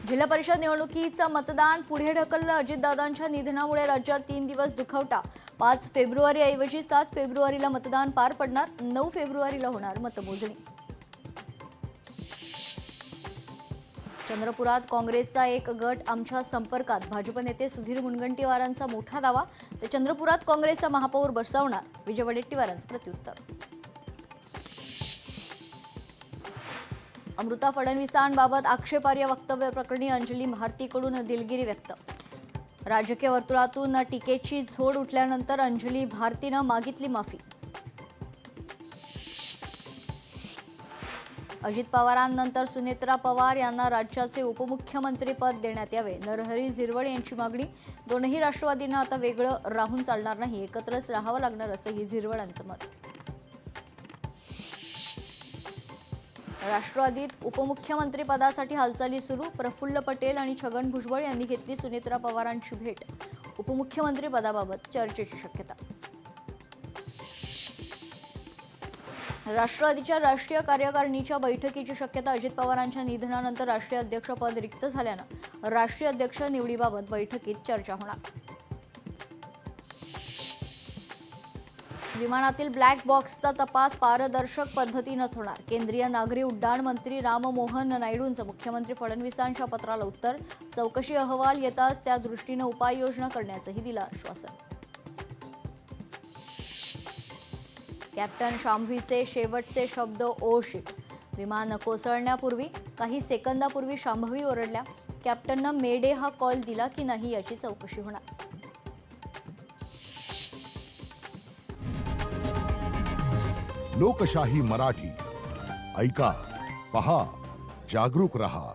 जिल्हा परिषद निवडणुकीचं मतदान पुढे ढकललं. अजितदादांच्या निधनामुळे राज्यात 3 दिवस दुखवटा. 5 फेब्रुवारी ऐवजी 7 फेब्रुवारीला मतदान पार पडणार. 9 फेब्रुवारीला होणार मतमोजणी. चंद्रपुरात काँग्रेसचा एक गट आमच्या संपर्कात. भाजप नेते सुधीर मुनगंटीवारांचा मोठा दावा. तर चंद्रपुरात काँग्रेसचा महापौर बसवणार. विजय वडेट्टीवारांचं प्रत्युत्तर. अमृता फडणवीसांबाबत आक्षेपार्ह वक्तव्य प्रकरणी अंजली भारतीकडून दिलगिरी व्यक्त. राजकीय वर्तुळातून टीकेची झोड उठल्यानंतर अंजली भारतीनं मागितली माफी. अजित पवारांनंतर सुनेत्रा पवार यांना राज्याचे उपमुख्यमंत्रीपद देण्यात यावे. नरहरी झिरवळ यांची मागणी. दोनही राष्ट्रवादींना आता वेगळं राहून चालणार नाही, एकत्रच राहावं लागणार असंही झिरवळांचं मत. राष्ट्रवादीत उपमुख्यमंत्री पदासाठी हालचाली सुरू. प्रफुल्ल पटेल आणि छगन भुजबळ यांनी घेतली सुनेत्रा पवारांची भेट. उपमुख्यमंत्री पदाबाबत चर्चेची शक्यता. राष्ट्रवादीच्या राष्ट्रीय कार्यकारिणीच्या बैठकीची शक्यता. अजित पवारांच्या निधनानंतर राष्ट्रीय अध्यक्षपद रिक्त झाल्यानं राष्ट्रीय अध्यक्ष निवडीबाबत बैठकीत चर्चा होणार. विमानातील ब्लॅक बॉक्सचा तपास पारदर्शक पद्धतीनंच होणार. केंद्रीय नागरी उड्डाण मंत्री राममोहन नायडूंचं मुख्यमंत्री फडणवीसांच्या पत्राला उत्तर. चौकशी अहवाल येताच त्या दृष्टीनं उपाययोजना करण्याचंही दिलं आश्वासन. कॅप्टन शांभवीचे शेवटचे शब्द ओ शिट. विमान कोसळण्यापूर्वी काही सेकंदापूर्वी शांभवी ओरडल्या. कॅप्टननं मेडे हा कॉल दिला की नाही याची चौकशी होणार. लोकशाही मराठी ऐका, पहा, जागरूक रहा.